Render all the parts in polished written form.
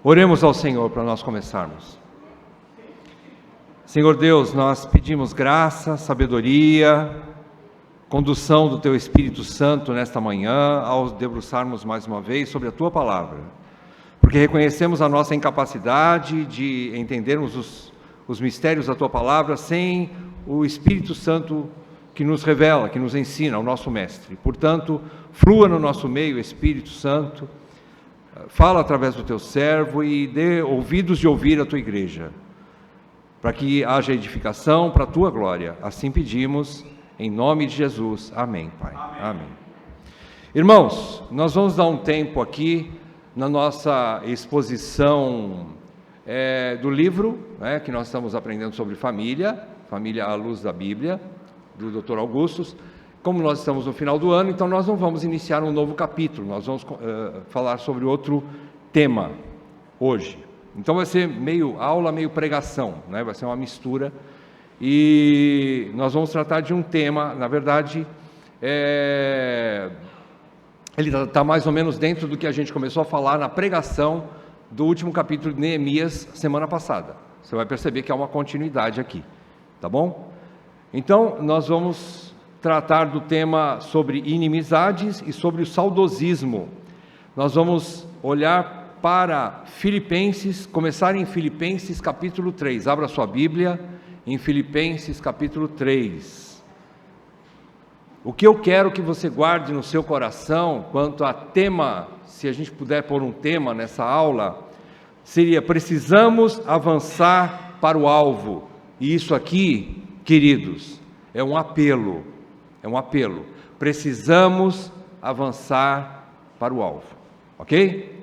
Oremos ao Senhor para nós começarmos. Senhor Deus, nós pedimos graça, sabedoria, condução do Teu Espírito Santo nesta manhã, ao debruçarmos mais uma vez sobre a Tua Palavra, porque reconhecemos a nossa incapacidade de entendermos os mistérios da Tua Palavra sem o Espírito Santo que nos revela, que nos ensina, o nosso Mestre. Portanto, flua no nosso meio, Espírito Santo, fala através do Teu servo e dê ouvidos de ouvir a Tua igreja, para que haja edificação para a Tua glória. Assim pedimos, em nome de Jesus. Amém, Pai. Amém. Irmãos, nós vamos dar um tempo aqui na nossa exposição do livro, que nós estamos aprendendo sobre família à luz da Bíblia, do Dr. Augustus. Como nós estamos no final do ano, então nós não vamos iniciar um novo capítulo, nós vamos falar sobre outro tema hoje. Então vai ser meio aula, meio pregação, vai ser uma mistura, e nós vamos tratar de um tema, na verdade, ele está mais ou menos dentro do que a gente começou a falar na pregação do último capítulo de Neemias, semana passada. Você vai perceber que há uma continuidade aqui, tá bom? Então, nós vamos tratar do tema sobre inimizades e sobre o saudosismo. Nós vamos olhar para Filipenses, começar em Filipenses capítulo 3. Abra sua Bíblia em Filipenses capítulo 3. O que eu quero que você guarde no seu coração quanto a tema, se a gente puder pôr um tema nessa aula, seria: precisamos avançar para o alvo. E isso aqui, queridos, é um apelo. Precisamos avançar para o alvo, ok?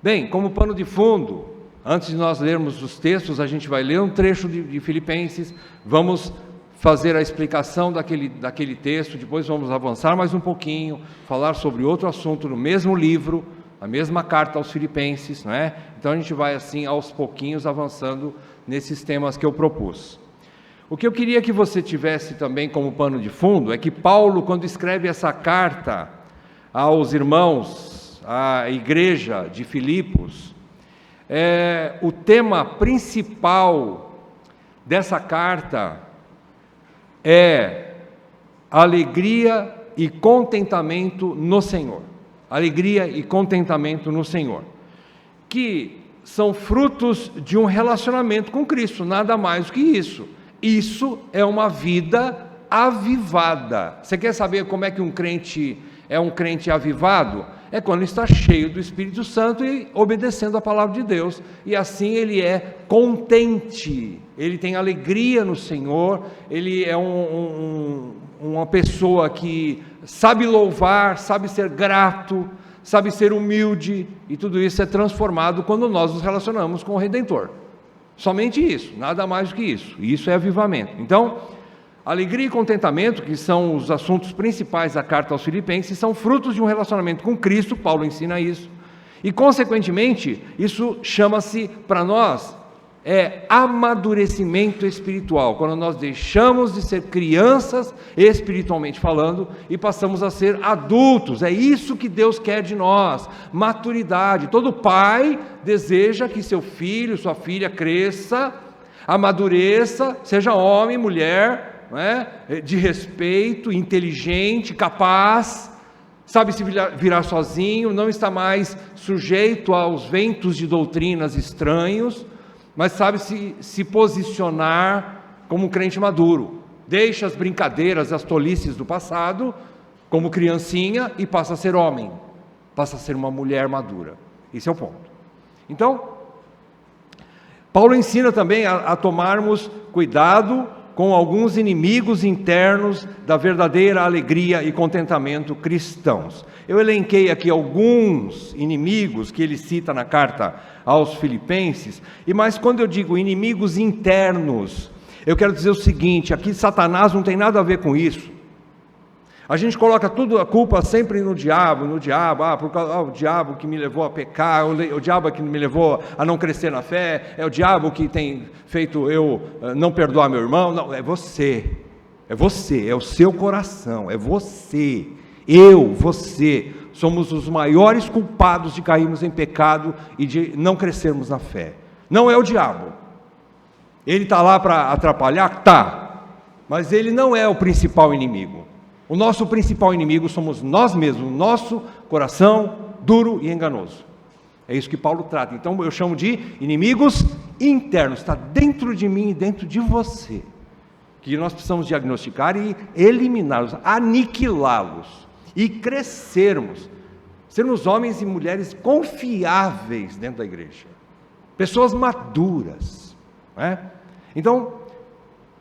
Bem, como pano de fundo, antes de nós lermos os textos, a gente vai ler um trecho de Filipenses, vamos fazer a explicação daquele texto, depois vamos avançar mais um pouquinho, falar sobre outro assunto no mesmo livro, a mesma carta aos Filipenses, não é? Então a gente vai assim aos pouquinhos avançando nesses temas que eu propus. O que eu queria que você tivesse também como pano de fundo é que Paulo, quando escreve essa carta aos irmãos, à igreja de Filipos, o tema principal dessa carta é alegria e contentamento no Senhor. Alegria e contentamento no Senhor, que são frutos de um relacionamento com Cristo, nada mais do que isso. Isso é uma vida avivada. Você quer saber como é que um crente é um crente avivado? É quando está cheio do Espírito Santo e obedecendo a palavra de Deus, e assim ele é contente, ele tem alegria no Senhor, ele é uma pessoa que sabe louvar, sabe ser grato, sabe ser humilde, e tudo isso é transformado quando nós nos relacionamos com o Redentor. Somente isso, nada mais do que isso. Isso é avivamento. Então, alegria e contentamento, que são os assuntos principais da carta aos Filipenses, são frutos de um relacionamento com Cristo. Paulo ensina isso. E, consequentemente, isso chama-se, para nós, amadurecimento espiritual, quando nós deixamos de ser crianças, espiritualmente falando, e passamos a ser adultos. É isso que Deus quer de nós, maturidade. Todo pai deseja que seu filho, sua filha cresça, amadureça, seja homem, mulher, de respeito, inteligente, capaz, sabe se virar sozinho, não está mais sujeito aos ventos de doutrinas estranhos, mas sabe se posicionar como um crente maduro, deixa as brincadeiras, as tolices do passado, como criancinha, e passa a ser homem, passa a ser uma mulher madura. Esse é o ponto. Então, Paulo ensina também a tomarmos cuidado com alguns inimigos internos da verdadeira alegria e contentamento cristãos. Eu elenquei aqui alguns inimigos que ele cita na carta aos Filipenses, mas quando eu digo inimigos internos, eu quero dizer o seguinte: aqui Satanás não tem nada a ver com isso. A gente coloca tudo a culpa sempre no diabo, o diabo que me levou a pecar, o diabo que me levou a não crescer na fé, é o diabo que tem feito eu não perdoar meu irmão. Não, é você, é o seu coração, é você, você somos os maiores culpados de cairmos em pecado e de não crescermos na fé. Não é o diabo. Ele está lá para atrapalhar? Tá. Mas ele não é o principal inimigo. O nosso principal inimigo somos nós mesmos, o nosso coração duro e enganoso. É isso que Paulo trata. Então eu chamo de inimigos internos. Está dentro de mim e dentro de você, que nós precisamos diagnosticar e eliminá-los, aniquilá-los e crescermos, sermos homens e mulheres confiáveis dentro da igreja, pessoas maduras, não é? Então,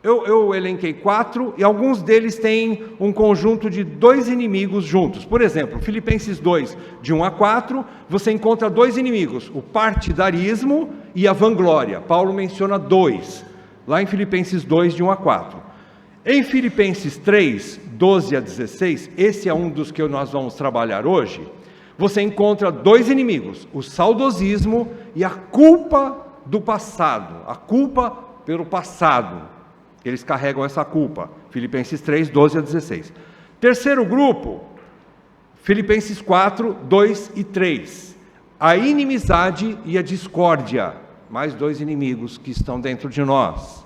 eu elenquei 4 e alguns deles têm um conjunto de 2 inimigos juntos. Por exemplo, Filipenses 2, de 1 a 4, você encontra 2 inimigos, o partidarismo e a vanglória. Paulo menciona 2, lá em Filipenses 2, de 1 a 4. Em Filipenses 3, 12 a 16, esse é um dos que nós vamos trabalhar hoje, você encontra 2 inimigos, o saudosismo e a culpa do passado, a culpa pelo passado. Eles carregam essa culpa. Filipenses 3, 12 a 16. Terceiro grupo, Filipenses 4, 2 e 3. A inimizade e a discórdia. Mais 2 inimigos que estão dentro de nós.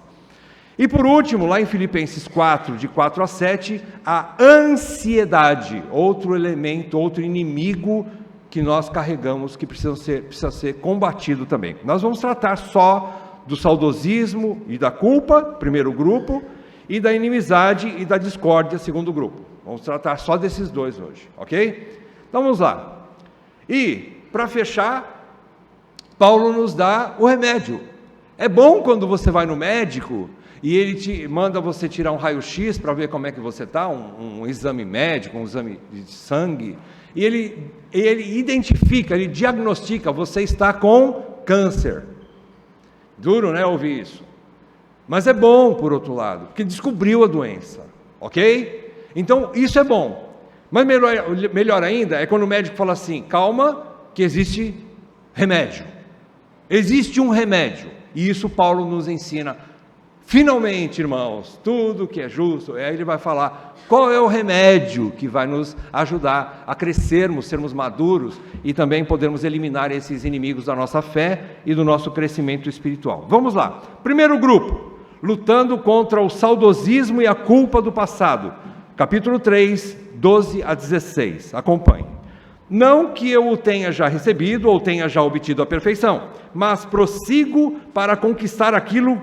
E por último, lá em Filipenses 4, de 4 a 7, a ansiedade. Outro elemento, outro inimigo que nós carregamos, que precisa ser combatido também. Nós vamos tratar só do saudosismo e da culpa, primeiro grupo, e da inimizade e da discórdia, segundo grupo. Vamos tratar só desses 2 hoje, ok? Então vamos lá. E, para fechar, Paulo nos dá o remédio. É bom quando você vai no médico e ele te manda você tirar um raio-x para ver como é que você está, um exame médico, um exame de sangue, e ele identifica, ele diagnostica, você está com câncer. Duro, né, ouvir isso. Mas é bom, por outro lado, porque descobriu a doença, ok? Então, isso é bom. Mas melhor ainda é quando o médico fala assim, calma, que existe remédio. Existe um remédio. E isso Paulo nos ensina. Finalmente, irmãos, tudo que é justo, aí ele vai falar qual é o remédio que vai nos ajudar a crescermos, sermos maduros e também podermos eliminar esses inimigos da nossa fé e do nosso crescimento espiritual. Vamos lá. Primeiro grupo, lutando contra o saudosismo e a culpa do passado. Capítulo 3, 12 a 16. Acompanhe. Não que eu o tenha já recebido ou tenha já obtido a perfeição, mas prossigo para conquistar aquilo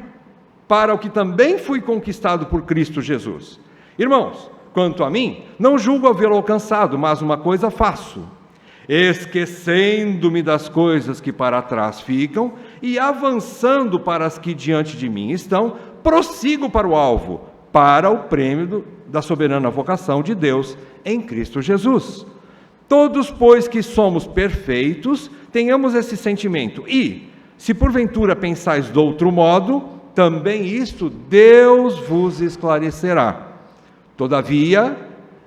para o que também fui conquistado por Cristo Jesus. Irmãos, quanto a mim, não julgo havê-lo alcançado, mas uma coisa faço, esquecendo-me das coisas que para trás ficam e avançando para as que diante de mim estão, prossigo para o alvo, para o prêmio da soberana vocação de Deus em Cristo Jesus. Todos, pois, que somos perfeitos, tenhamos esse sentimento e, se porventura pensais de outro modo, também isto Deus vos esclarecerá. Todavia,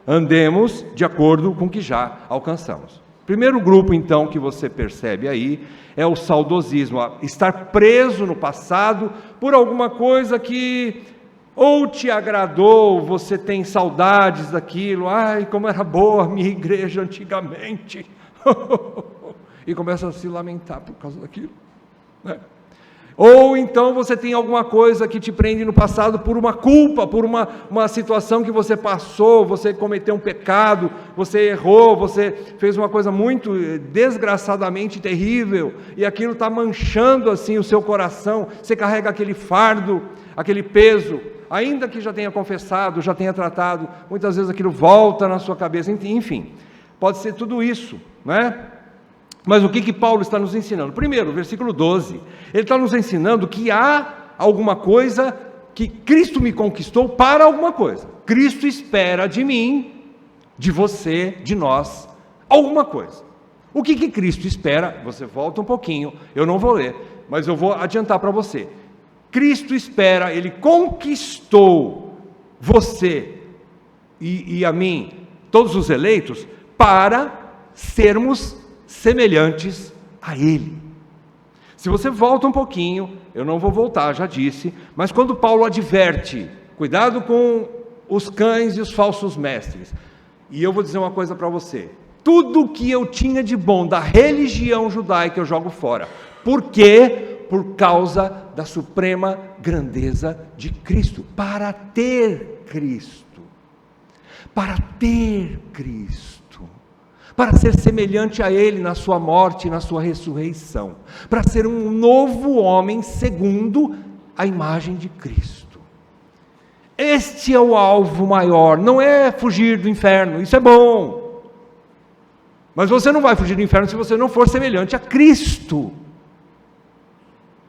andemos de acordo com o que já alcançamos. Primeiro grupo, então, que você percebe aí, é o saudosismo, estar preso no passado por alguma coisa que ou te agradou, você tem saudades daquilo, ai, como era boa a minha igreja antigamente, e começa a se lamentar por causa daquilo, né? Ou então você tem alguma coisa que te prende no passado por uma culpa, por uma situação que você passou, você cometeu um pecado, você errou, você fez uma coisa muito desgraçadamente terrível, e aquilo está manchando assim o seu coração, você carrega aquele fardo, aquele peso, ainda que já tenha confessado, já tenha tratado, muitas vezes aquilo volta na sua cabeça, enfim, pode ser tudo isso, não é? Mas o que Paulo está nos ensinando? Primeiro, versículo 12, ele está nos ensinando que há alguma coisa que Cristo me conquistou para alguma coisa. Cristo espera de mim, de você, de nós, alguma coisa. O que Cristo espera? Você volta um pouquinho, eu não vou ler, mas eu vou adiantar para você. Cristo espera, Ele conquistou você e a mim, todos os eleitos, para sermos semelhantes a Ele. Se você volta um pouquinho, eu não vou voltar, já disse, mas quando Paulo adverte, cuidado com os cães e os falsos mestres, e eu vou dizer uma coisa para você, Tudo que eu tinha de bom da religião judaica eu jogo fora. Por quê? Por causa da suprema grandeza de Cristo. Para ter Cristo. Para ter Cristo. Para ser semelhante a Ele na sua morte e na sua ressurreição. Para ser um novo homem segundo a imagem de Cristo. Este é o alvo maior. Não é fugir do inferno. Isso é bom. Mas você não vai fugir do inferno se você não for semelhante a Cristo.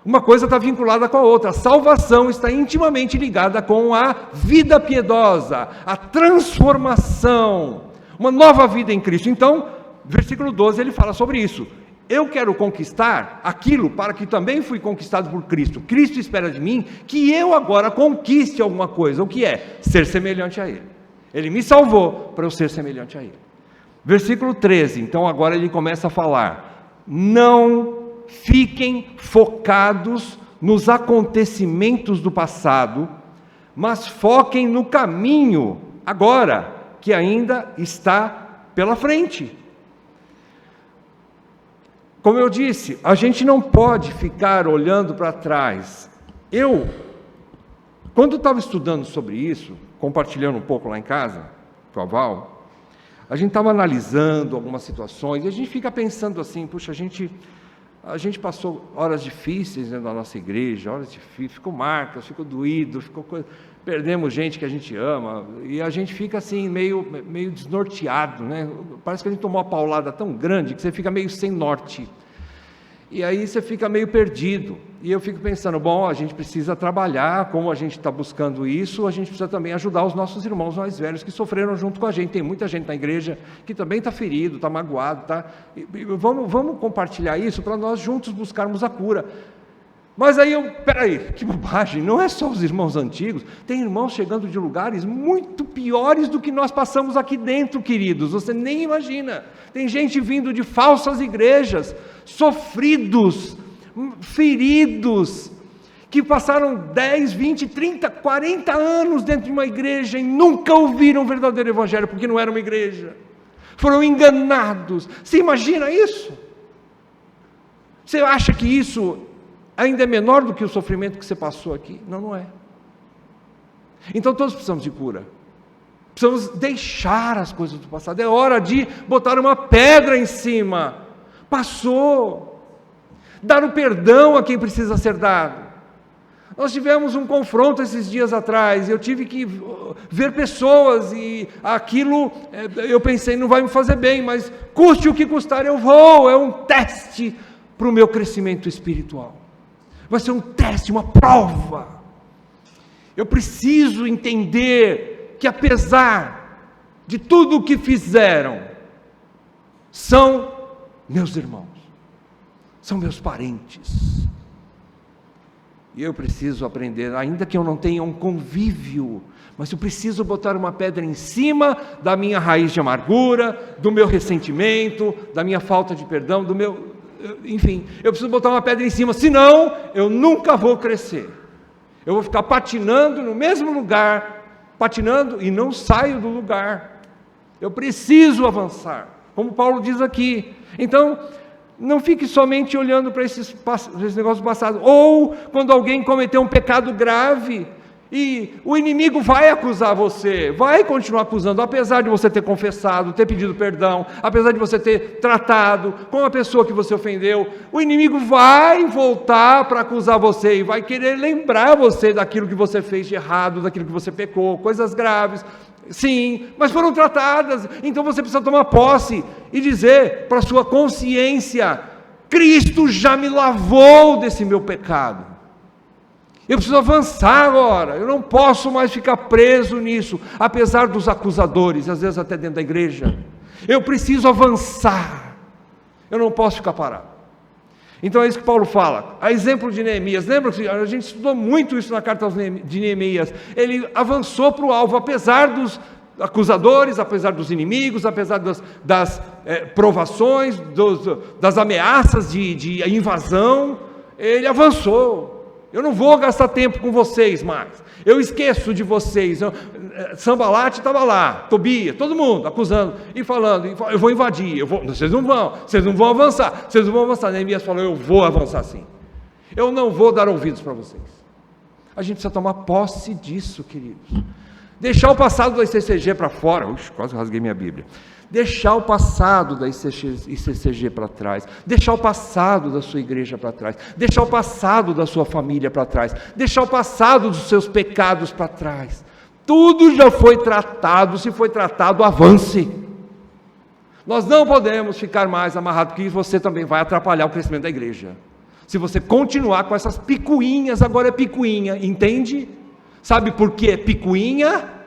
Uma coisa está vinculada com a outra. A salvação está intimamente ligada com a vida piedosa, a transformação, uma nova vida em Cristo. Então, versículo 12, ele fala sobre isso. Eu quero conquistar aquilo para que também fui conquistado por Cristo. Cristo espera de mim que eu agora conquiste alguma coisa. O que é? Ser semelhante a Ele. Ele me salvou para eu ser semelhante a Ele. Versículo 13, então agora ele começa a falar: não fiquem focados nos acontecimentos do passado, mas foquem no caminho agora, que ainda está pela frente. Como eu disse, a gente não pode ficar olhando para trás. Quando estava estudando sobre isso, compartilhando um pouco lá em casa, com a Val, a gente estava analisando algumas situações, e a gente fica pensando assim, puxa, a gente passou horas difíceis dentro da nossa igreja, horas difíceis, ficou marcas, ficou doído, perdemos gente que a gente ama, e a gente fica assim, meio desnorteado, né? Parece que a gente tomou uma paulada tão grande, que você fica meio sem norte, e aí você fica meio perdido, e eu fico pensando, bom, a gente precisa trabalhar, como a gente está buscando isso, a gente precisa também ajudar os nossos irmãos mais velhos, que sofreram junto com a gente. Tem muita gente na igreja que também está ferido, está magoado, vamos compartilhar isso, para nós juntos buscarmos a cura. Mas aí peraí, que bobagem, não é só os irmãos antigos, tem irmãos chegando de lugares muito piores do que nós passamos aqui dentro, queridos, você nem imagina. Tem gente vindo de falsas igrejas, sofridos, feridos, que passaram 10, 20, 30, 40 anos dentro de uma igreja e nunca ouviram o verdadeiro evangelho, porque não era uma igreja, foram enganados. Você imagina isso? Você acha que isso ainda é menor do que o sofrimento que você passou aqui? Não, não é. Então todos precisamos de cura, precisamos deixar as coisas do passado, é hora de botar uma pedra em cima, passou, dar o perdão a quem precisa ser dado. Nós tivemos um confronto esses dias atrás, eu tive que ver pessoas, e aquilo, eu pensei, não vai me fazer bem, mas custe o que custar, eu vou, é um teste para o meu crescimento espiritual. Vai ser um teste, uma prova. Eu preciso entender que apesar de tudo o que fizeram, são meus irmãos, são meus parentes. E eu preciso aprender, ainda que eu não tenha um convívio, mas eu preciso botar uma pedra em cima da minha raiz de amargura, do meu ressentimento, da minha falta de perdão, enfim, eu preciso botar uma pedra em cima, senão eu nunca vou crescer. Eu vou ficar patinando no mesmo lugar, patinando e não saio do lugar. Eu preciso avançar, como Paulo diz aqui. Então, não fique somente olhando para esses negócios passados, ou quando alguém cometeu um pecado grave, e o inimigo vai acusar você, vai continuar acusando, apesar de você ter confessado, ter pedido perdão, apesar de você ter tratado com a pessoa que você ofendeu, o inimigo vai voltar para acusar você, e vai querer lembrar você daquilo que você fez de errado, daquilo que você pecou, coisas graves, sim, mas foram tratadas. Então você precisa tomar posse e dizer para a sua consciência: Cristo já me lavou desse meu pecado. Eu preciso avançar agora, eu não posso mais ficar preso nisso, apesar dos acusadores, às vezes até dentro da igreja. Eu preciso avançar, eu não posso ficar parado. Então é isso que Paulo fala, a exemplo de Neemias. Lembra que a gente estudou muito isso na carta de Neemias? Ele avançou para o alvo, apesar dos acusadores, apesar dos inimigos, apesar das provações, das ameaças de invasão, ele avançou. Eu não vou gastar tempo com vocês mais. Eu esqueço de vocês. Sambalate estava lá, Tobias, todo mundo acusando e falando, eu vou invadir, vocês não vão avançar. Neemias falou, eu vou avançar sim. Eu não vou dar ouvidos para vocês. A gente precisa tomar posse disso, queridos. Deixar o passado da ICCG para fora. Quase rasguei minha Bíblia. Deixar o passado da ICCG para trás, deixar o passado da sua igreja para trás, deixar o passado da sua família para trás, deixar o passado dos seus pecados para trás. Tudo já foi tratado, se foi tratado, avance. Nós não podemos ficar mais amarrados, porque você também vai atrapalhar o crescimento da igreja. Se você continuar com essas picuinhas, agora é picuinha, entende? Sabe por que é picuinha?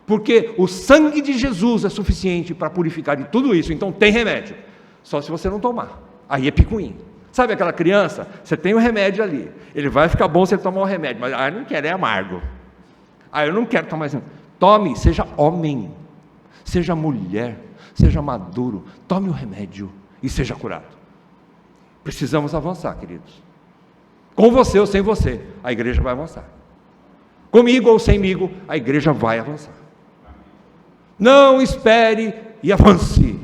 Porque o sangue de Jesus é suficiente para purificar de tudo isso, então tem remédio, só se você não tomar, aí é picuinha. Sabe aquela criança, você tem o remédio ali, ele vai ficar bom se ele tomar o remédio, mas eu não quero, é amargo, eu não quero tomar isso. Tome, seja homem, seja mulher, seja maduro, tome o remédio e seja curado. Precisamos avançar, queridos, com você ou sem você, a igreja vai avançar, comigo ou semigo, a igreja vai avançar. Não espere e avance.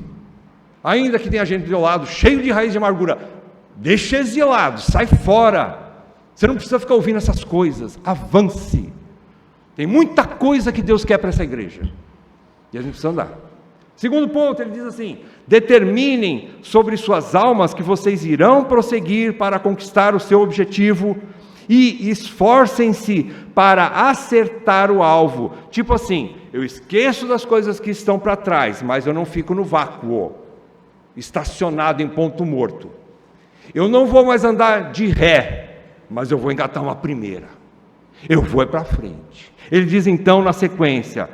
Ainda que tenha gente do seu lado cheio de raiz de amargura, deixa exilado, sai fora. Você não precisa ficar ouvindo essas coisas, avance. Tem muita coisa que Deus quer para essa igreja e a gente precisa andar. Segundo ponto, ele diz assim: determinem sobre suas almas que vocês irão prosseguir para conquistar o seu objetivo e esforcem-se para acertar o alvo. Tipo assim, eu esqueço das coisas que estão para trás, mas eu não fico no vácuo, estacionado em ponto morto. Eu não vou mais andar de ré, mas eu vou engatar uma primeira. Eu vou para frente. Ele diz então na sequência: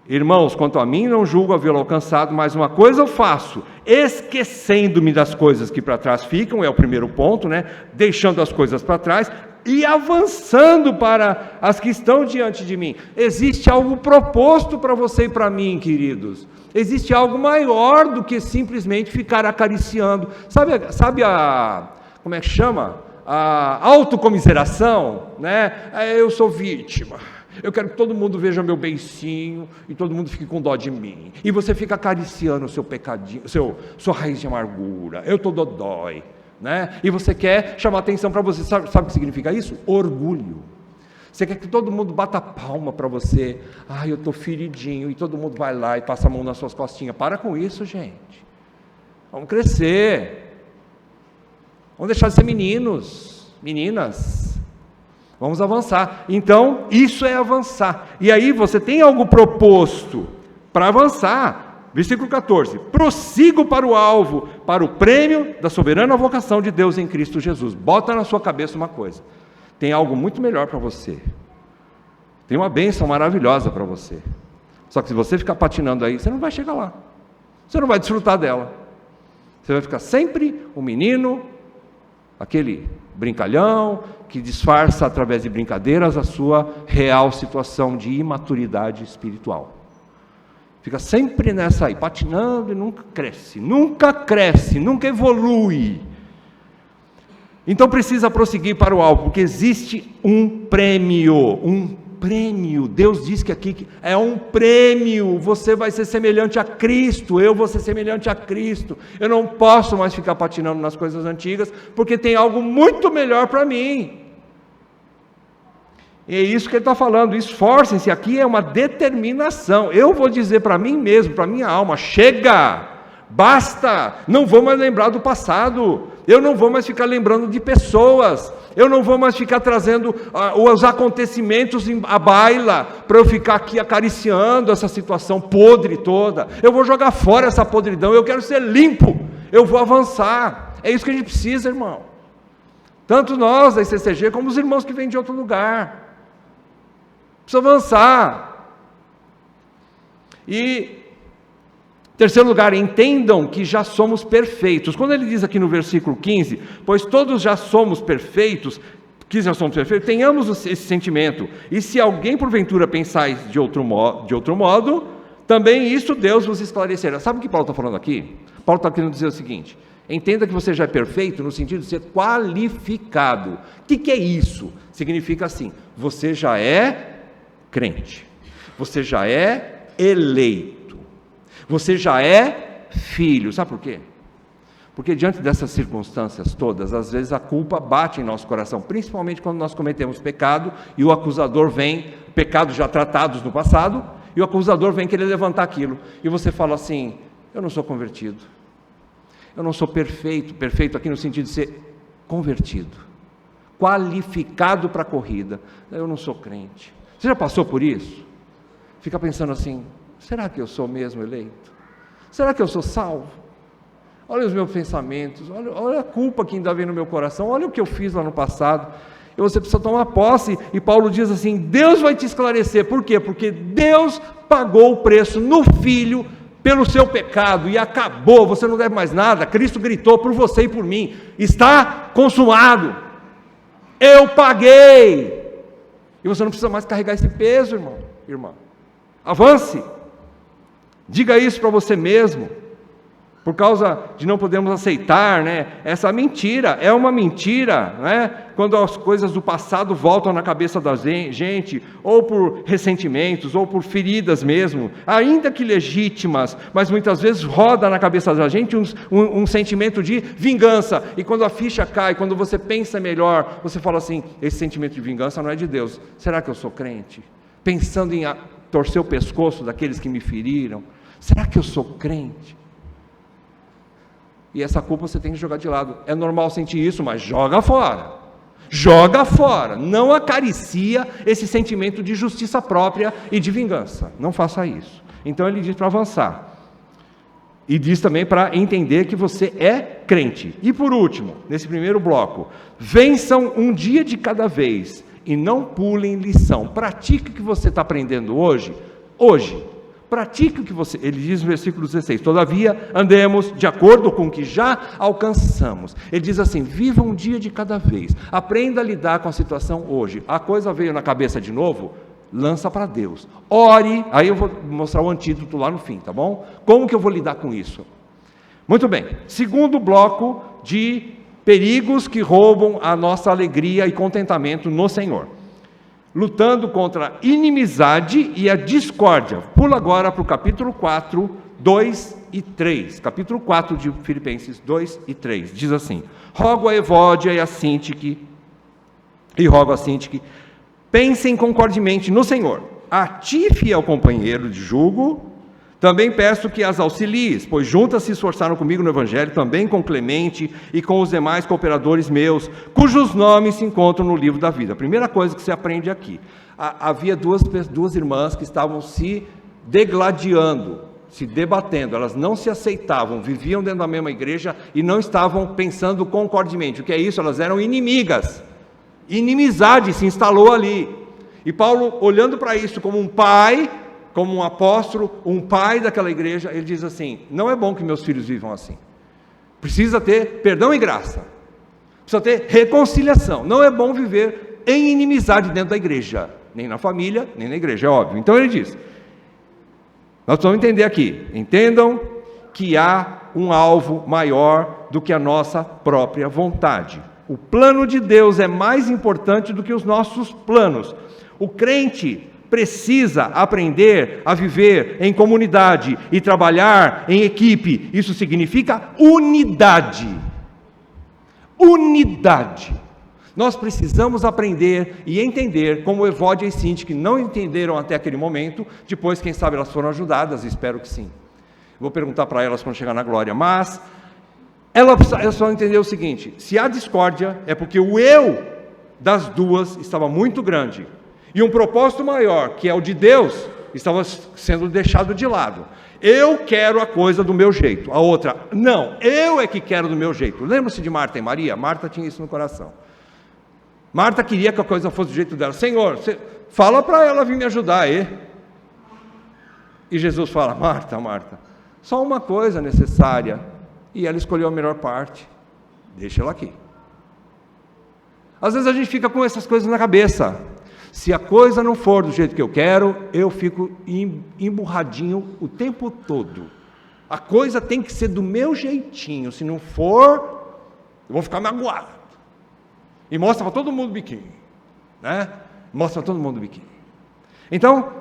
irmãos, quanto a mim, não julgo havê-lo alcançado, mas uma coisa eu faço, esquecendo-me das coisas que para trás ficam, é o primeiro ponto, né? Deixando as coisas para trás e avançando para as que estão diante de mim. Existe algo proposto para você e para mim, queridos. Existe algo maior do que simplesmente ficar acariciando. Sabe como é que chama? A autocomiseração, né? Eu sou vítima. Eu quero que todo mundo veja meu beicinho e todo mundo fique com dó de mim. E você fica acariciando o seu pecadinho, sua raiz de amargura. Eu estou dodói, né? E você quer chamar atenção para você. Sabe o que significa isso? Orgulho. Você quer que todo mundo bata palma para você. Eu estou feridinho. E todo mundo vai lá e passa a mão nas suas costinhas. Para com isso, gente. Vamos crescer. Vamos deixar de ser meninos, meninas. Vamos avançar. Então, isso é avançar. E aí você tem algo proposto para avançar. Versículo 14. Prossigo para o alvo, para o prêmio da soberana vocação de Deus em Cristo Jesus. Bota na sua cabeça uma coisa. Tem algo muito melhor para você. Tem uma bênção maravilhosa para você. Só que se você ficar patinando aí, você não vai chegar lá. Você não vai desfrutar dela. Você vai ficar sempre um menino, aquele brincalhão, que disfarça através de brincadeiras a sua real situação de imaturidade espiritual. Fica sempre nessa aí, patinando e nunca cresce, nunca evolui. Então precisa prosseguir para o alvo, porque existe um prêmio. Deus diz que aqui é um prêmio. Você vai ser semelhante a Cristo, eu vou ser semelhante a Cristo. Eu não posso mais ficar patinando nas coisas antigas, porque tem algo muito melhor para mim. E é isso que ele está falando, esforcem-se. Aqui é uma determinação. Eu vou dizer para mim mesmo, para minha alma: chega, basta, não vou mais lembrar do passado, eu não vou mais ficar lembrando de pessoas, eu não vou mais ficar trazendo os acontecimentos à baila, para eu ficar aqui acariciando essa situação podre toda. Eu vou jogar fora essa podridão, eu quero ser limpo, eu vou avançar. É isso que a gente precisa, irmão. Tanto nós da ICCG, como os irmãos que vêm de outro lugar. Precisa avançar. E terceiro lugar, entendam que já somos perfeitos. Quando ele diz aqui no versículo 15, pois todos já somos perfeitos, tenhamos esse sentimento. E se alguém porventura pensais de outro modo, também isso Deus vos esclarecerá. Sabe o que Paulo está falando aqui? Paulo está querendo dizer o seguinte: entenda que você já é perfeito no sentido de ser qualificado. O que é isso? Significa assim: você já é crente, você já é eleito, você já é filho. Sabe por quê? Porque diante dessas circunstâncias todas, às vezes a culpa bate em nosso coração, principalmente quando nós cometemos pecado e o acusador vem, pecados já tratados no passado, e o acusador vem querer levantar aquilo, e você fala assim: eu não sou convertido, eu não sou perfeito, perfeito aqui no sentido de ser convertido, qualificado para a corrida, eu não sou crente. Você já passou por isso? Fica pensando assim: será que eu sou mesmo eleito? Será que eu sou salvo? Olha os meus pensamentos, olha a culpa que ainda vem no meu coração, olha o que eu fiz lá no passado. E você precisa tomar posse, e Paulo diz assim: Deus vai te esclarecer. Por quê? Porque Deus pagou o preço no Filho pelo seu pecado, e acabou, você não deve mais nada. Cristo gritou por você e por mim: está consumado, eu paguei, e você não precisa mais carregar esse peso, irmã. Avance, diga isso para você mesmo. Por causa de não podermos aceitar, essa mentira, é uma mentira, quando as coisas do passado voltam na cabeça da gente, ou por ressentimentos, ou por feridas mesmo, ainda que legítimas, mas muitas vezes roda na cabeça da gente um sentimento de vingança, e quando a ficha cai, quando você pensa melhor, você fala assim: esse sentimento de vingança não é de Deus, será que eu sou crente? Pensando em torcer o pescoço daqueles que me feriram, será que eu sou crente? E essa culpa você tem que jogar de lado. É normal sentir isso, mas joga fora. Joga fora. Não acaricia esse sentimento de justiça própria e de vingança. Não faça isso. Então ele diz para avançar. E diz também para entender que você é crente. E por último, nesse primeiro bloco: vençam um dia de cada vez e não pulem lição. Pratique o que você está aprendendo hoje. Pratique o que você... Ele diz no versículo 16: todavia andemos de acordo com o que já alcançamos. Ele diz assim: viva um dia de cada vez, aprenda a lidar com a situação hoje. A coisa veio na cabeça de novo, lança para Deus, ore. Aí eu vou mostrar o antídoto lá no fim, tá bom? Como que eu vou lidar com isso? Muito bem, segundo bloco de perigos que roubam a nossa alegria e contentamento no Senhor: lutando contra a inimizade e a discórdia. Pula agora para o capítulo 4, 2 e 3. Capítulo 4 de Filipenses 2 e 3. Diz assim: rogo a Evódia e rogo a Sintique, pensem concordemente no Senhor. A ti, fiel companheiro de jugo, também peço que as auxilies, pois juntas se esforçaram comigo no Evangelho, também com Clemente e com os demais cooperadores meus, cujos nomes se encontram no livro da vida. A primeira coisa que você aprende aqui: havia duas irmãs que estavam se degladiando, se debatendo, elas não se aceitavam, viviam dentro da mesma igreja e não estavam pensando concordemente. O que é isso? Elas eram inimigas, inimizade se instalou ali, e Paulo, olhando para isso como um pai, como um apóstolo, um pai daquela igreja, ele diz assim: não é bom que meus filhos vivam assim, precisa ter perdão e graça, precisa ter reconciliação, não é bom viver em inimizade dentro da igreja, nem na família, nem na igreja, é óbvio. Então ele diz, nós vamos entender aqui, entendam que há um alvo maior do que a nossa própria vontade. O plano de Deus é mais importante do que os nossos planos. O crente precisa aprender a viver em comunidade e trabalhar em equipe. Isso significa unidade. Unidade. Nós precisamos aprender e entender, como Evódia e Sintique, que não entenderam até aquele momento. Depois, quem sabe, elas foram ajudadas, espero que sim. Vou perguntar para elas quando chegar na glória. Mas elas só entenderam o seguinte: se há discórdia, é porque o eu das duas estava muito grande, e um propósito maior, que é o de Deus, estava sendo deixado de lado. Eu quero a coisa do meu jeito. A outra, não, eu é que quero do meu jeito. Lembra-se de Marta e Maria? Marta tinha isso no coração. Marta queria que a coisa fosse do jeito dela. Senhor, fala para ela vir me ajudar aí. E Jesus fala: Marta, Marta, só uma coisa necessária. E ela escolheu a melhor parte. Deixa ela aqui. Às vezes a gente fica com essas coisas na cabeça. Se a coisa não for do jeito que eu quero, eu fico emburradinho o tempo todo. A coisa tem que ser do meu jeitinho, se não for, eu vou ficar magoado. E mostra para todo mundo o biquíni, né? Mostra para todo mundo o biquíni. Então,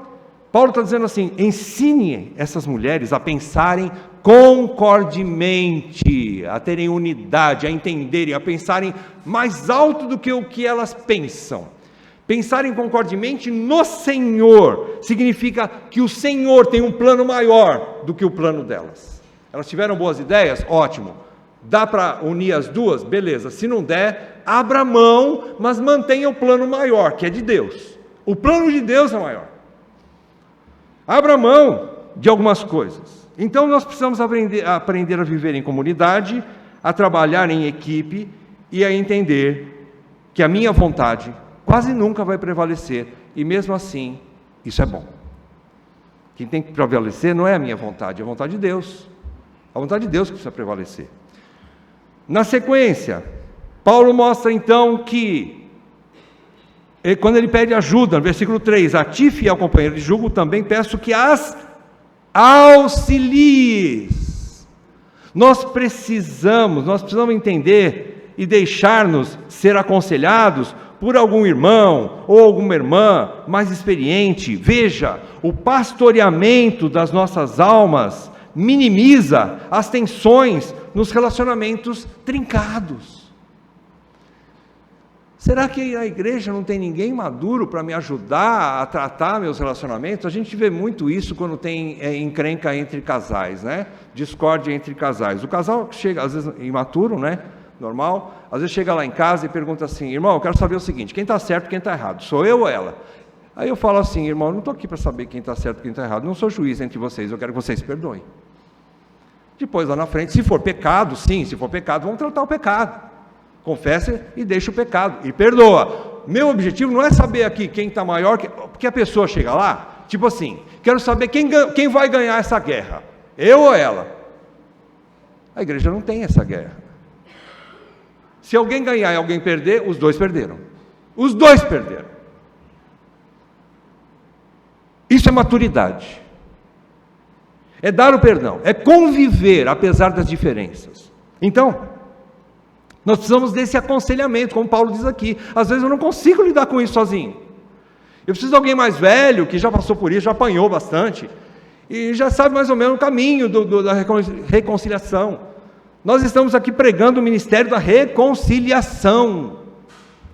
Paulo está dizendo assim, ensine essas mulheres a pensarem concordemente, a terem unidade, a entenderem, a pensarem mais alto do que o que elas pensam. Pensarem concordemente no Senhor, significa que o Senhor tem um plano maior do que o plano delas. Elas tiveram boas ideias? Ótimo. Dá para unir as duas? Beleza. Se não der, abra mão, mas mantenha o plano maior, que é de Deus. O plano de Deus é maior. Abra mão de algumas coisas. Então nós precisamos aprender a viver em comunidade, a trabalhar em equipe e a entender que a minha vontade quase nunca vai prevalecer, e mesmo assim, isso é bom. Quem tem que prevalecer não é a minha vontade, é a vontade de Deus. A vontade de Deus que precisa prevalecer. Na sequência, Paulo mostra então que, quando ele pede ajuda, no versículo 3, a ti, fiel companheiro de jugo, também peço que as auxilies. Nós precisamos entender e deixar-nos ser aconselhados por algum irmão ou alguma irmã mais experiente. Veja, o pastoreamento das nossas almas minimiza as tensões nos relacionamentos trincados. Será que a igreja não tem ninguém maduro para me ajudar a tratar meus relacionamentos? A gente vê muito isso quando tem encrenca entre casais, né? Discórdia entre casais. O casal chega, às vezes, imaturo, né? Normal, às vezes chega lá em casa e pergunta assim: irmão, eu quero saber o seguinte, quem está certo e quem está errado? Sou eu ou ela? Aí eu falo assim: irmão, eu não estou aqui para saber quem está certo e quem está errado, não sou juiz entre vocês, eu quero que vocês se perdoem. Depois lá na frente, se for pecado, sim, se for pecado, vamos tratar o pecado. Confesse e deixa o pecado, e perdoa. Meu objetivo não é saber aqui quem está maior, porque a pessoa chega lá, tipo assim, quero saber quem vai ganhar essa guerra, eu ou ela? A igreja não tem essa guerra. Se alguém ganhar e alguém perder, os dois perderam. Os dois perderam. Isso é maturidade. É dar o perdão, é conviver apesar das diferenças. Então, nós precisamos desse aconselhamento, como Paulo diz aqui. Às vezes eu não consigo lidar com isso sozinho. Eu preciso de alguém mais velho, que já passou por isso, já apanhou bastante, e já sabe mais ou menos o caminho da reconciliação. Nós estamos aqui pregando o ministério da reconciliação.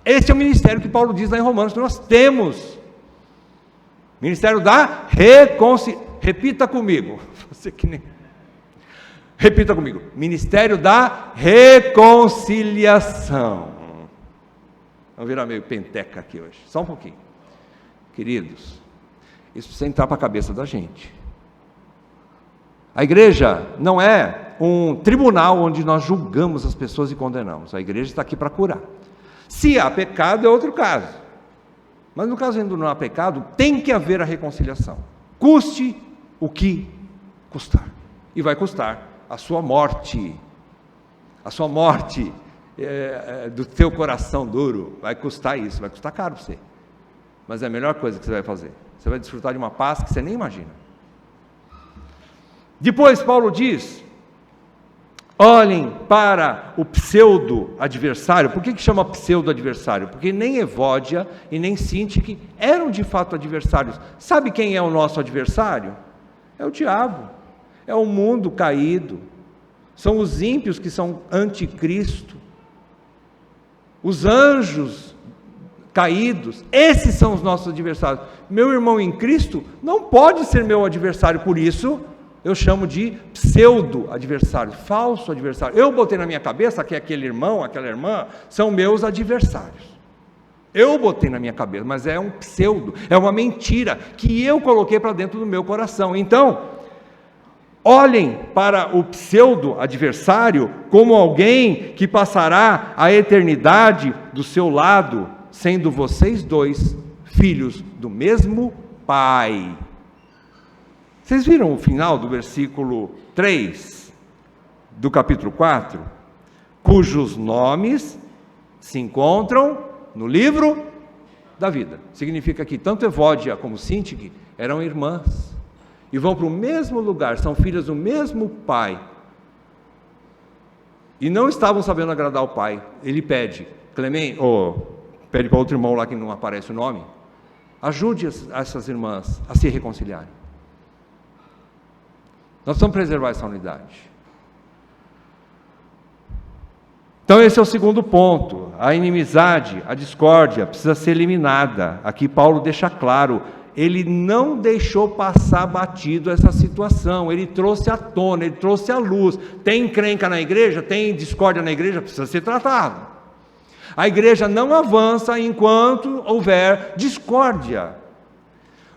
Esse é o ministério que Paulo diz lá em Romanos, que nós temos. Ministério da reconciliação. Repita comigo. Você que nem... Repita comigo. Ministério da reconciliação. Vamos virar meio penteca aqui hoje. Só um pouquinho. Queridos, isso precisa entrar para a cabeça da gente. A igreja não é um tribunal onde nós julgamos as pessoas e condenamos. A igreja está aqui para curar. Se há pecado, é outro caso. Mas no caso ainda não há pecado, tem que haver a reconciliação. Custe o que custar. E vai custar a sua morte. A sua morte do teu coração duro. Vai custar isso, vai custar caro para você. Mas é a melhor coisa que você vai fazer. Você vai desfrutar de uma paz que você nem imagina. Depois Paulo diz: olhem para o pseudo-adversário. Por que chama pseudo-adversário? Porque nem Evódia e nem Sintique eram de fato adversários. Sabe quem é o nosso adversário? É o diabo, é o mundo caído, são os ímpios que são anticristo, os anjos caídos, esses são os nossos adversários. Meu irmão em Cristo não pode ser meu adversário, por isso eu chamo de pseudo-adversário, falso adversário. Eu botei na minha cabeça que aquele irmão, aquela irmã, são meus adversários. Eu botei na minha cabeça, mas é um pseudo, é uma mentira, que eu coloquei para dentro do meu coração. Então, olhem para o pseudo-adversário como alguém que passará a eternidade do seu lado, sendo vocês dois filhos do mesmo Pai. Vocês viram o final do versículo 3 do capítulo 4? Cujos nomes se encontram no livro da vida. Significa que tanto Evódia como Sintique eram irmãs. e vão para o mesmo lugar, são filhas do mesmo pai, e não estavam sabendo agradar o pai, ele pede, Clemente, pede para outro irmão lá que não aparece o nome, ajude essas irmãs a se reconciliarem. Nós precisamos preservar essa unidade. Então esse é o segundo ponto, a inimizade, a discórdia precisa ser eliminada. Aqui Paulo deixa claro, ele não deixou passar batido essa situação, ele trouxe à tona, ele trouxe à luz. Tem encrenca na igreja, tem discórdia na igreja, precisa ser tratado. A igreja não avança enquanto houver discórdia.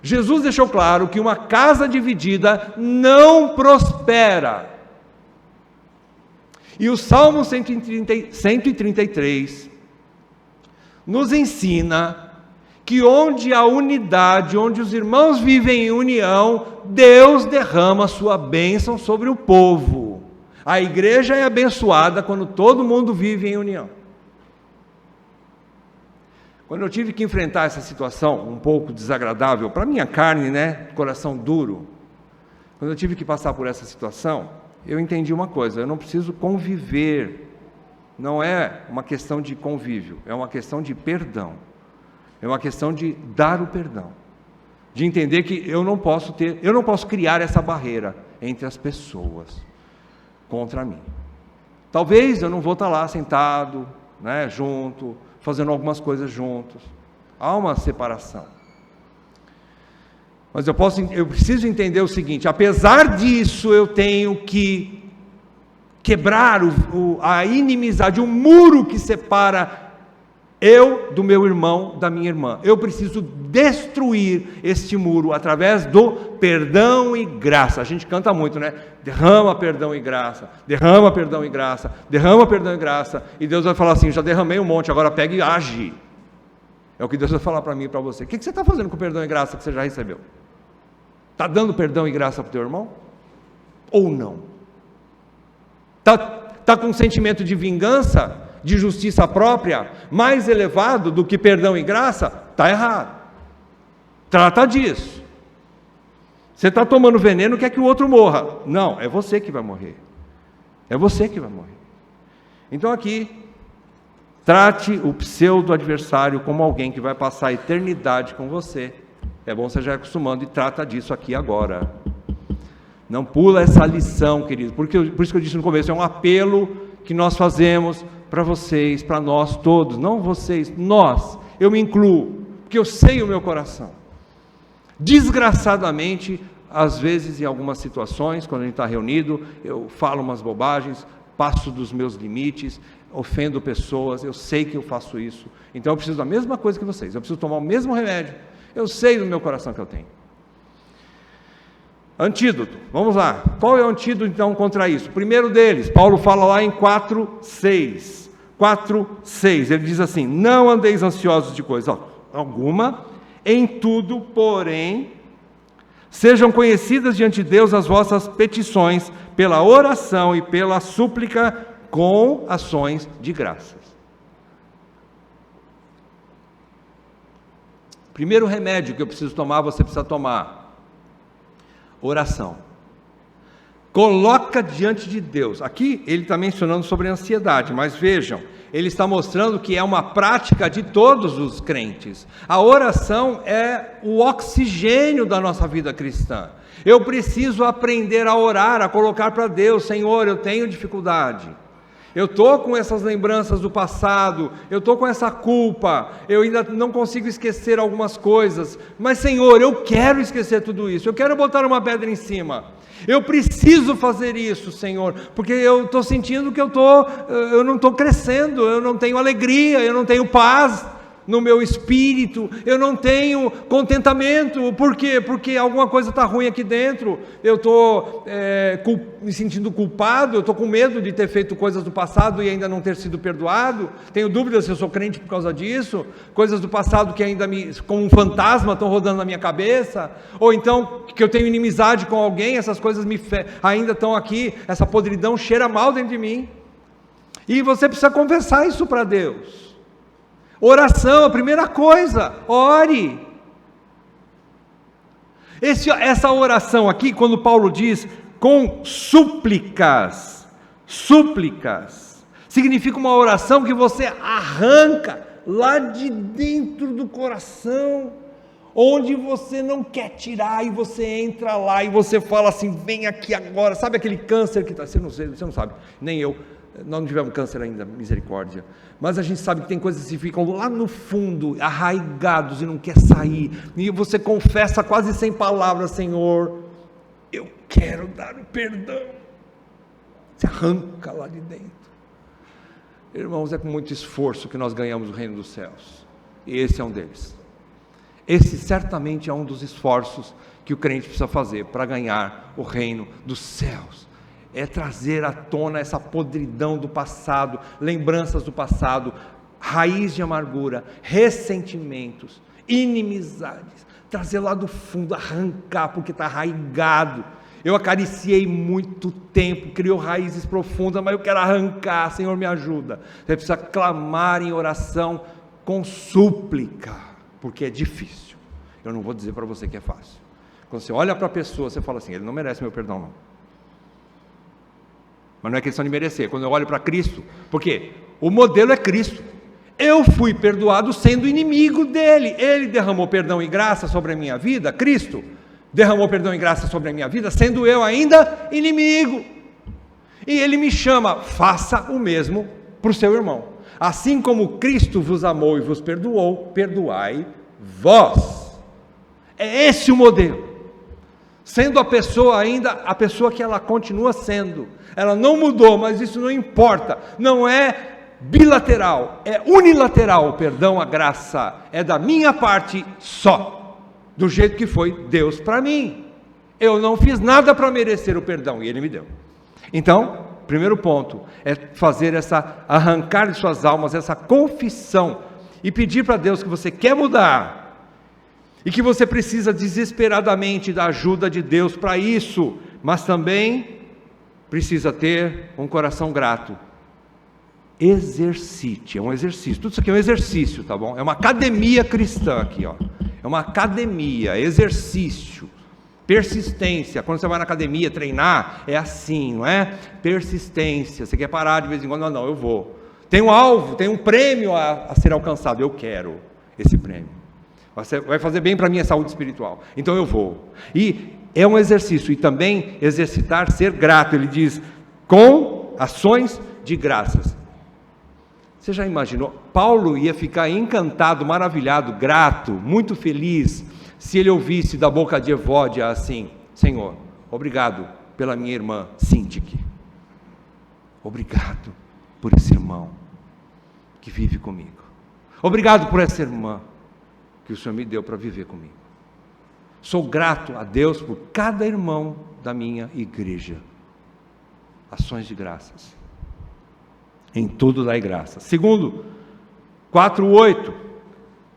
Jesus deixou claro que uma casa dividida não prospera. E o Salmo 133 nos ensina que onde há unidade, onde os irmãos vivem em união, Deus derrama a sua bênção sobre o povo. A igreja é abençoada quando todo mundo vive em união. Quando eu tive que enfrentar essa situação um pouco desagradável, para minha carne, coração duro, quando eu tive que passar por essa situação, eu entendi uma coisa, eu não preciso conviver, não é uma questão de convívio, é uma questão de perdão, é uma questão de dar o perdão, de entender que eu não posso criar essa barreira entre as pessoas contra mim. Talvez eu não vou estar lá sentado, junto, fazendo algumas coisas juntos, há uma separação. Mas eu preciso entender o seguinte, apesar disso eu tenho que quebrar a inimizade, o muro que separa eu do meu irmão, da minha irmã. Eu preciso destruir este muro através do perdão e graça. A gente canta muito, derrama perdão e graça, derrama perdão e graça, derrama perdão e graça, e Deus vai falar assim, já derramei um monte, agora pega e age. É o que Deus vai falar para mim e para você. O que você está fazendo com o perdão e graça que você já recebeu? Está dando perdão e graça para o teu irmão? Ou não? Está com um sentimento de vingança, de justiça própria, mais elevado do que perdão e graça? Está errado. Trata disso. Você está tomando veneno, quer que o outro morra. Não, é você que vai morrer. É você que vai morrer. Então aqui, trate o pseudo-adversário como alguém que vai passar a eternidade com você. É bom você já ir acostumando e trata disso aqui agora. Não pula essa lição, querido, por isso que eu disse no começo, é um apelo que nós fazemos para vocês, para nós todos, não vocês, nós, eu me incluo, porque eu sei o meu coração. Desgraçadamente, às vezes em algumas situações, quando a gente está reunido, eu falo umas bobagens, passo dos meus limites, ofendo pessoas, eu sei que eu faço isso, então eu preciso da mesma coisa que vocês, eu preciso tomar o mesmo remédio, eu sei do meu coração que eu tenho. Antídoto, vamos lá, qual é o antídoto então contra isso? O primeiro deles, Paulo fala lá em 4:6, ele diz assim, não andeis ansiosos de coisa alguma, em tudo, porém, sejam conhecidas diante de Deus as vossas petições, pela oração e pela súplica, com ações de graças. Primeiro remédio que eu preciso tomar, você precisa tomar, oração. Coloca diante de Deus. Aqui ele está mencionando sobre a ansiedade, mas vejam, ele está mostrando que é uma prática de todos os crentes. A oração é o oxigênio da nossa vida cristã. Eu preciso aprender a orar, a colocar para Deus, Senhor, eu tenho dificuldade. Eu estou com essas lembranças do passado, eu estou com essa culpa, eu ainda não consigo esquecer algumas coisas, mas Senhor, eu quero esquecer tudo isso, eu quero botar uma pedra em cima, eu preciso fazer isso, Senhor, porque eu estou sentindo que eu não estou crescendo, eu não tenho alegria, eu não tenho paz no meu espírito, eu não tenho contentamento. Por quê? Porque alguma coisa está ruim aqui dentro, eu estou me sentindo culpado, eu estou com medo de ter feito coisas do passado e ainda não ter sido perdoado, tenho dúvidas se eu sou crente por causa disso, coisas do passado que ainda como um fantasma estão rodando na minha cabeça, ou então que eu tenho inimizade com alguém, essas coisas ainda estão aqui, essa podridão cheira mal dentro de mim, e você precisa confessar isso para Deus. Oração, a primeira coisa, ore. Essa oração aqui, quando Paulo diz com súplicas, significa uma oração que você arranca lá de dentro do coração, onde você não quer tirar, e você entra lá e você fala assim: vem aqui agora. Sabe aquele câncer que está, você não sabe, nem eu, nós não tivemos câncer ainda, misericórdia, mas a gente sabe que tem coisas que ficam lá no fundo, arraigados e não quer sair, e você confessa quase sem palavras: Senhor, eu quero dar o perdão. Você arranca lá de dentro. Irmãos, é com muito esforço que nós ganhamos o reino dos céus, e esse é um deles. Esse certamente é um dos esforços que o crente precisa fazer para ganhar o reino dos céus. É trazer à tona essa podridão do passado, lembranças do passado, raiz de amargura, ressentimentos, inimizades, trazer lá do fundo, arrancar, porque está arraigado. Eu acariciei muito tempo, criou raízes profundas, mas eu quero arrancar. Senhor, me ajuda. Você precisa clamar em oração com súplica, porque é difícil. Eu não vou dizer para você que é fácil. Quando você olha para a pessoa, você fala assim: ele não merece meu perdão, não. Mas não é questão de merecer. Quando eu olho para Cristo, porque o modelo é Cristo. Eu fui perdoado sendo inimigo dele. Ele derramou perdão e graça sobre a minha vida. Cristo derramou perdão e graça sobre a minha vida, sendo eu ainda inimigo. E ele me chama: faça o mesmo para o seu irmão. Assim como Cristo vos amou e vos perdoou, perdoai vós. É esse o modelo. Sendo a pessoa ainda a pessoa que ela continua sendo, ela não mudou, mas isso não importa. Não é bilateral, é unilateral o perdão, a graça é da minha parte só, do jeito que foi Deus para mim. Eu não fiz nada para merecer o perdão e Ele me deu. Então, primeiro ponto é fazer arrancar de suas almas essa confissão e pedir para Deus que você quer mudar e que você precisa desesperadamente da ajuda de Deus para isso, mas também precisa ter um coração grato. Exercite, é um exercício, tudo isso aqui é um exercício, tá bom? É uma academia cristã aqui, ó. É uma academia, exercício, persistência. Quando você vai na academia treinar, é assim, não é? Persistência. Você quer parar de vez em quando? Não, eu vou. Tem um alvo, tem um prêmio a ser alcançado, eu quero esse prêmio. Vai fazer bem para a minha saúde espiritual, então eu vou. E é um exercício, e também exercitar ser grato. Ele diz, com ações de graças. Você já imaginou? Paulo ia ficar encantado, maravilhado, grato, muito feliz, se ele ouvisse da boca de Evódia assim: Senhor, obrigado pela minha irmã Sintique, obrigado por esse irmão que vive comigo, obrigado por essa irmã que o Senhor me deu para viver comigo. Sou grato a Deus por cada irmão da minha igreja. Ações de graças. Em tudo dai graças. Segundo, 4:8.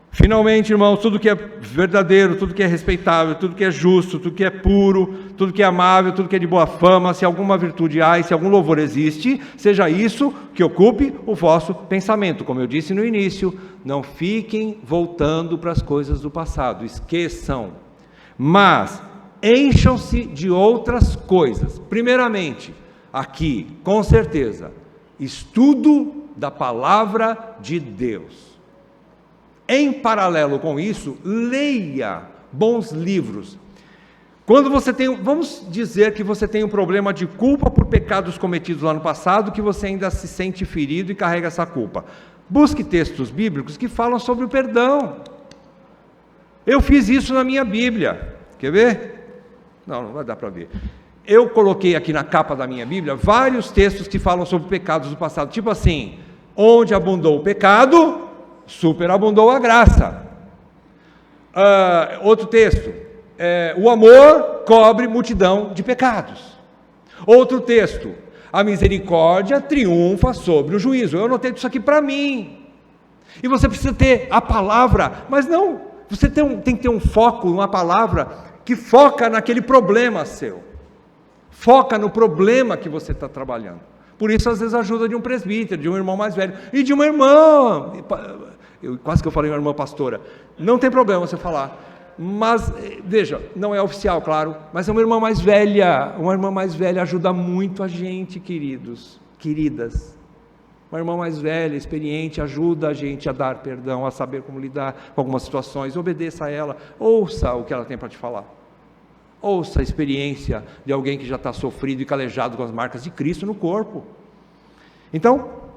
Finalmente, irmãos, tudo que é verdadeiro, tudo que é respeitável, tudo que é justo, tudo que é puro, tudo que é amável, tudo que é de boa fama, se alguma virtude há e se algum louvor existe, seja isso que ocupe o vosso pensamento. Como eu disse no início, não fiquem voltando para as coisas do passado, esqueçam, mas encham-se de outras coisas. Primeiramente, aqui, com certeza, estudo da palavra de Deus. Em paralelo com isso, leia bons livros. Quando você tem, vamos dizer que você tem um problema de culpa por pecados cometidos lá no passado, que você ainda se sente ferido e carrega essa culpa. Busque textos bíblicos que falam sobre o perdão. Eu fiz isso na minha Bíblia. Quer ver? Não vai dar para ver. Eu coloquei aqui na capa da minha Bíblia vários textos que falam sobre pecados do passado. Tipo assim, onde abundou o pecado, superabundou a graça. Outro texto, o amor cobre multidão de pecados. Outro texto, a misericórdia triunfa sobre o juízo. Eu anotei isso aqui para mim. E você precisa ter a palavra, mas não, você tem que ter um foco, uma palavra que foca naquele problema seu. Foca no problema que você está trabalhando. Por isso, às vezes, a ajuda de um presbítero, de um irmão mais velho, e de uma irmã. Quase que eu falei uma irmã pastora. Não tem problema você falar. mas, veja, não é oficial, claro, mas é uma irmã mais velha. Uma irmã mais velha ajuda muito a gente, queridos, queridas. Uma irmã mais velha, experiente, ajuda a gente a dar perdão, a saber como lidar com algumas situações. Obedeça a ela, ouça o que ela tem para te falar. Ouça a experiência de alguém que já está sofrido e calejado com as marcas de Cristo no corpo. Então,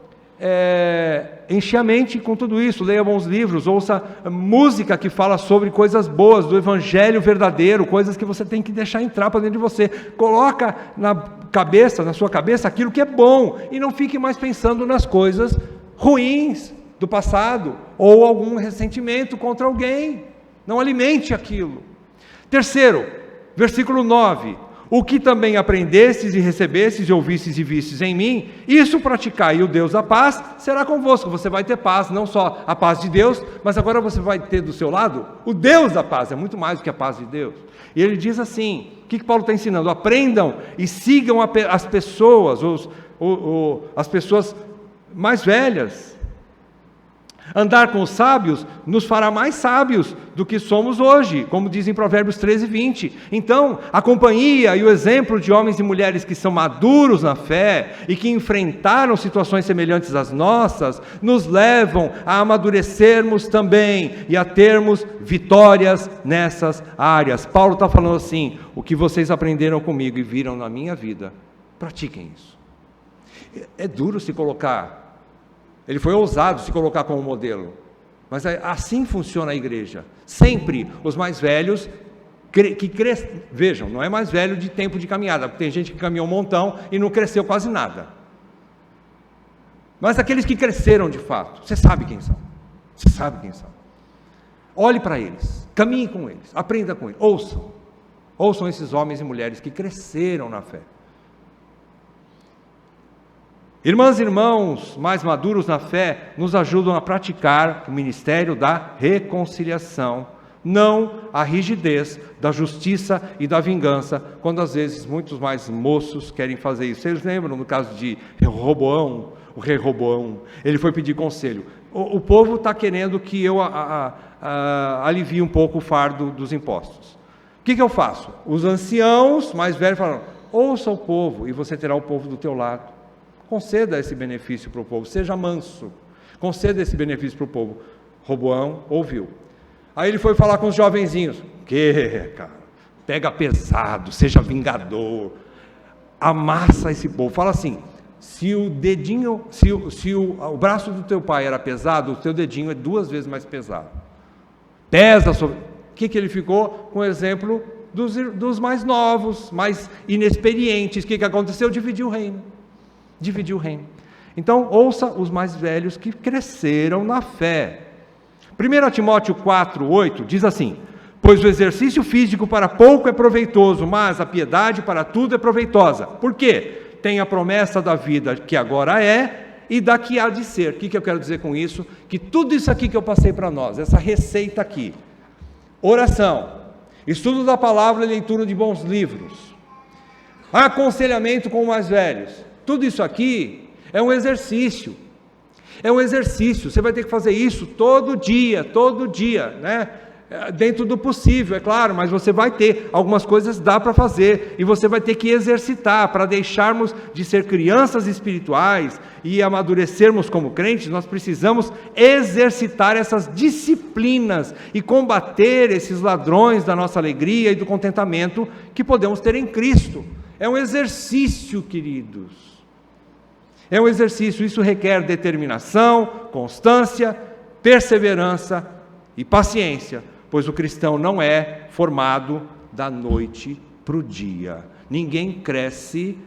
enche a mente com tudo isso, leia bons livros, ouça música que fala sobre coisas boas, do evangelho verdadeiro, coisas que você tem que deixar entrar para dentro de você. Coloca na sua cabeça aquilo que é bom, e não fique mais pensando nas coisas ruins do passado, ou algum ressentimento contra alguém. Não alimente aquilo. Terceiro, versículo 9: o que também aprendestes e recebestes e ouvistes e vistes em mim, isso praticai, e o Deus da paz será convosco. Você vai ter paz, não só a paz de Deus, mas agora você vai ter do seu lado o Deus da paz. É muito mais do que a paz de Deus. E ele diz assim, o que Paulo está ensinando? Aprendam e sigam as pessoas, as pessoas mais velhas. Andar com os sábios nos fará mais sábios do que somos hoje, como diz em Provérbios 13:20. Então, a companhia e o exemplo de homens e mulheres que são maduros na fé e que enfrentaram situações semelhantes às nossas, nos levam a amadurecermos também e a termos vitórias nessas áreas. Paulo está falando assim: o que vocês aprenderam comigo e viram na minha vida, pratiquem isso. É duro se colocar. Ele foi ousado se colocar como modelo, mas assim funciona a igreja. Sempre os mais velhos que crescem, vejam, não é mais velho de tempo de caminhada, porque tem gente que caminhou um montão e não cresceu quase nada, mas aqueles que cresceram de fato, você sabe quem são, olhe para eles, caminhe com eles, aprenda com eles, ouçam esses homens e mulheres que cresceram na fé. Irmãs e irmãos mais maduros na fé nos ajudam a praticar o ministério da reconciliação, não a rigidez da justiça e da vingança, quando às vezes muitos mais moços querem fazer isso. Vocês lembram no caso de Roboão, o rei Roboão? Ele foi pedir conselho. O povo está querendo que eu alivie um pouco o fardo dos impostos. O que eu faço? Os anciãos mais velhos falaram: ouça o povo e você terá o povo do teu lado. Conceda esse benefício para o povo, seja manso, conceda esse benefício para o povo. Roboão ouviu. Aí ele foi falar com os jovenzinhos: cara, pega pesado, seja vingador, amassa esse povo. Fala assim: se o dedinho, se o braço do teu pai era pesado, o teu dedinho é 2 vezes mais pesado. Pesa sobre. O que ele ficou? Com o exemplo dos mais novos, mais inexperientes. O que aconteceu? Dividiu o reino. Então, ouça os mais velhos que cresceram na fé. 1 Timóteo 4:8 diz assim: pois o exercício físico para pouco é proveitoso, mas a piedade para tudo é proveitosa. Por quê? Tem a promessa da vida que agora é e da que há de ser. O que eu quero dizer com isso? Que tudo isso aqui que eu passei para nós, essa receita aqui, oração, estudo da palavra e leitura de bons livros, aconselhamento com os mais velhos, tudo isso aqui é um exercício, você vai ter que fazer isso todo dia, né? Dentro do possível, é claro, mas você vai ter, algumas coisas dá para fazer, e você vai ter que exercitar, para deixarmos de ser crianças espirituais e amadurecermos como crentes. Nós precisamos exercitar essas disciplinas e combater esses ladrões da nossa alegria e do contentamento que podemos ter em Cristo. É um exercício, queridos. É um exercício, isso requer determinação, constância, perseverança e paciência, pois o cristão não é formado da noite para o dia. Ninguém cresce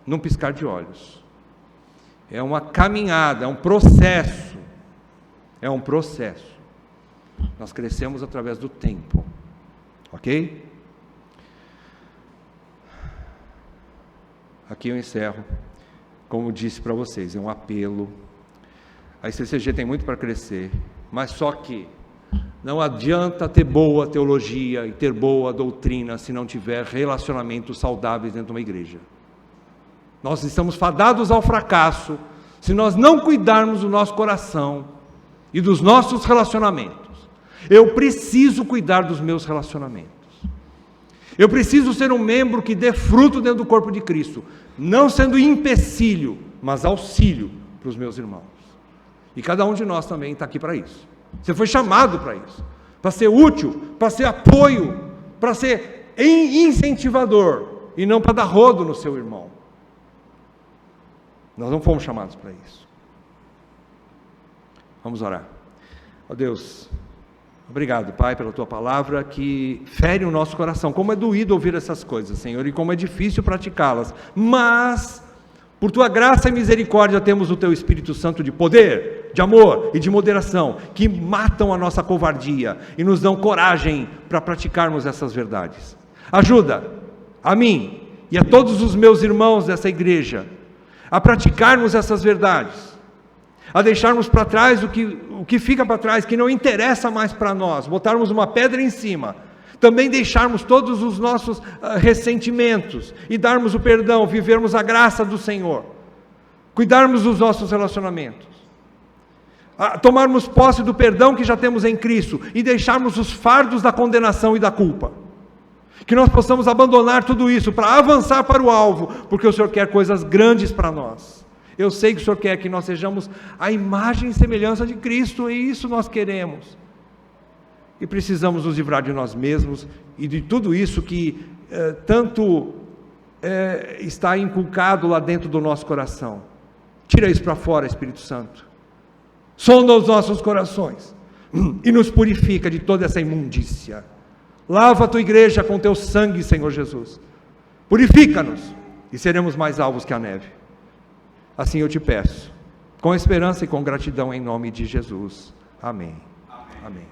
num piscar de olhos. É uma caminhada, é um processo. Nós crescemos através do tempo, ok? Aqui eu encerro. Como disse para vocês, é um apelo. A ICCG tem muito para crescer, mas só que não adianta ter boa teologia e ter boa doutrina se não tiver relacionamentos saudáveis dentro de uma igreja. Nós estamos fadados ao fracasso se nós não cuidarmos do nosso coração e dos nossos relacionamentos. Eu preciso cuidar dos meus relacionamentos. Eu preciso ser um membro que dê fruto dentro do corpo de Cristo, não sendo empecilho, mas auxílio para os meus irmãos. E cada um de nós também está aqui para isso. Você foi chamado para isso, para ser útil, para ser apoio, para ser incentivador, e não para dar rodo no seu irmão. Nós não fomos chamados para isso. Vamos orar. Ó Deus, obrigado, Pai, pela Tua palavra que fere o nosso coração. Como é doído ouvir essas coisas, Senhor, e como é difícil praticá-las. Mas, por Tua graça e misericórdia, temos o Teu Espírito Santo de poder, de amor e de moderação, que matam a nossa covardia e nos dão coragem para praticarmos essas verdades. Ajuda a mim e a todos os meus irmãos dessa igreja a praticarmos essas verdades, a deixarmos para trás o que fica para trás, que não interessa mais para nós, botarmos uma pedra em cima, também deixarmos todos os nossos ressentimentos, e darmos o perdão, vivermos a graça do Senhor, cuidarmos dos nossos relacionamentos, tomarmos posse do perdão que já temos em Cristo, e deixarmos os fardos da condenação e da culpa, que nós possamos abandonar tudo isso, para avançar para o alvo, porque o Senhor quer coisas grandes para nós. Eu sei que o Senhor quer que nós sejamos a imagem e semelhança de Cristo, e isso nós queremos. E precisamos nos livrar de nós mesmos, e de tudo isso que tanto está inculcado lá dentro do nosso coração. Tira isso para fora, Espírito Santo. Sonda os nossos corações, e nos purifica de toda essa imundícia. Lava a Tua igreja com Teu sangue, Senhor Jesus. Purifica-nos, e seremos mais alvos que a neve. Assim eu te peço, com esperança e com gratidão, em nome de Jesus. Amém. Amém.